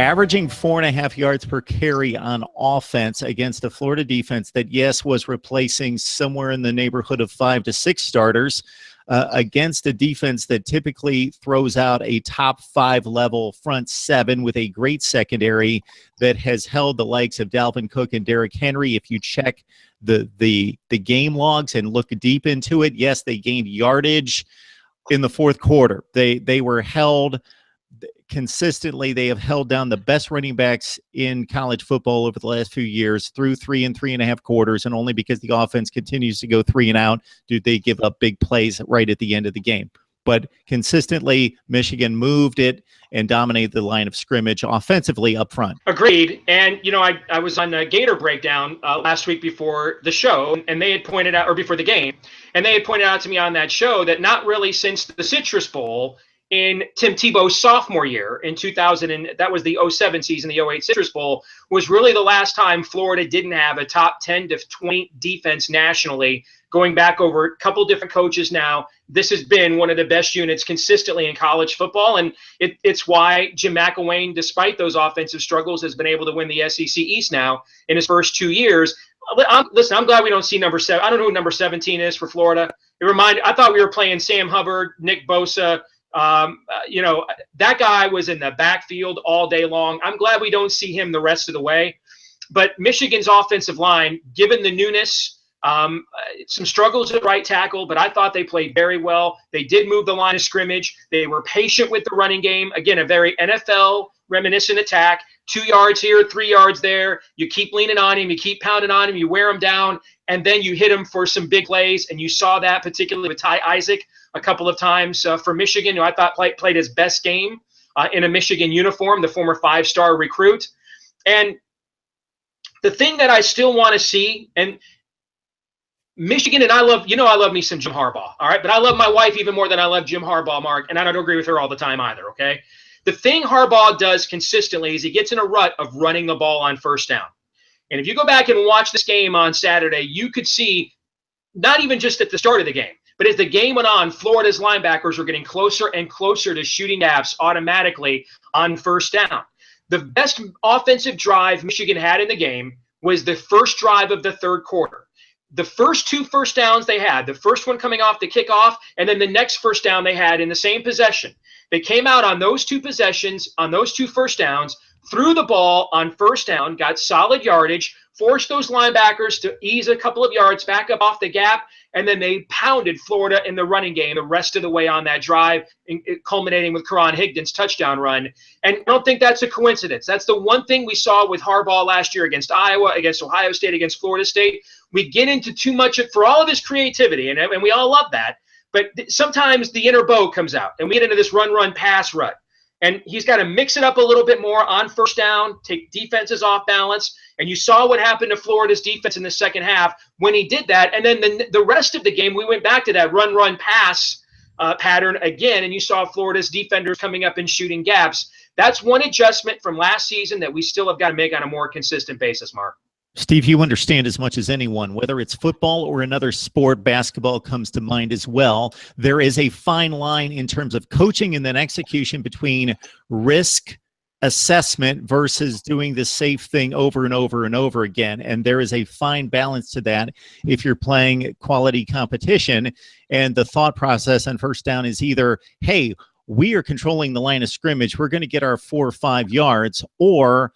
averaging 4.5 yards per carry on offense against a Florida defense that, yes, was replacing somewhere in the neighborhood of 5 to 6 starters against a defense that typically throws out a top 5 level front 7 with a great secondary that has held the likes of Dalvin Cook and Derrick Henry. If you check the game logs and look deep into it, yes, they gained yardage in the fourth quarter. They were held consistently. They have held down the best running backs in college football over the last few years through 3 and 3.5 quarters, and only because the offense continues to go 3 and out do they give up big plays right at the end of the game. But consistently, Michigan moved it and dominated the line of scrimmage offensively up front. Agreed. And, you know, I was on a Gator Breakdown last week before the show, and they had pointed out, or before the game, and they had pointed out to me on that show that not really since the Citrus Bowl in Tim Tebow's sophomore year in 2000, and that was the 07 season, the 08 Citrus Bowl, was really the last time Florida didn't have a top 10 to 20 defense nationally. Going back over a couple different coaches now, this has been one of the best units consistently in college football, and it's why Jim McElwain, despite those offensive struggles, has been able to win the SEC East now in his first 2 years. Listen, I'm glad we don't see number 7. I don't know who number 17 is for Florida. I thought we were playing Sam Hubbard, Nick Bosa. You know, that guy was in the backfield all day long. I'm glad we don't see him the rest of the way. But Michigan's offensive line, given the newness, some struggles at right tackle, but I thought they played very well. They did move the line of scrimmage. They were patient with the running game. Again, a very NFL reminiscent attack. 2 yards here, 3 yards there. You keep leaning on him. You keep pounding on him. You wear him down, and then you hit him for some big plays. And you saw that particularly with Ty Isaac a couple of times for Michigan, who I thought played his best game in a Michigan uniform, the former 5-star recruit. And the thing that I still want to see, and Michigan, and I love me some Jim Harbaugh, all right? But I love my wife even more than I love Jim Harbaugh, Mark, and I don't agree with her all the time either, okay? The thing Harbaugh does consistently is he gets in a rut of running the ball on first down. And if you go back and watch this game on Saturday, you could see, not even just at the start of the game, but as the game went on, Florida's linebackers were getting closer and closer to shooting gaps automatically on first down. The best offensive drive Michigan had in the game was the first drive of the third quarter. The first 2 first downs they had, the first one coming off the kickoff, and then the next first down they had in the same possession. They came out on those 2 possessions, on those 2 first downs, threw the ball on first down, got solid yardage, forced those linebackers to ease a couple of yards back up off the gap, and then they pounded Florida in the running game the rest of the way on that drive, culminating with Karan Higdon's touchdown run. And I don't think that's a coincidence. That's the one thing we saw with Harbaugh last year against Iowa, against Ohio State, against Florida State. We get into too much for all of his creativity, and we all love that. But sometimes the inner bow comes out, and we get into this run-pass rut. And he's got to mix it up a little bit more on first down, take defenses off balance. And you saw what happened to Florida's defense in the second half when he did that. And then the rest of the game, we went back to that run-pass pattern again, and you saw Florida's defenders coming up and shooting gaps. That's one adjustment from last season that we still have got to make on a more consistent basis, Mark. Steve, you understand as much as anyone, whether it's football or another sport, basketball comes to mind as well. There is a fine line in terms of coaching and then execution between risk assessment versus doing the safe thing over and over and over again. And there is a fine balance to that if you're playing quality competition. And the thought process on first down is either, hey, we are controlling the line of scrimmage, we're going to get our 4 or 5 yards, or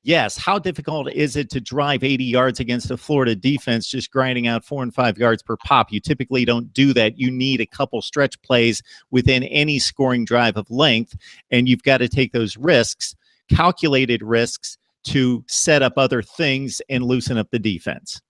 yes, how difficult is it to drive 80 yards against a Florida defense just grinding out 4 and 5 yards per pop? You typically don't do that. You need a couple stretch plays within any scoring drive of length, and you've got to take those risks, calculated risks, to set up other things and loosen up the defense.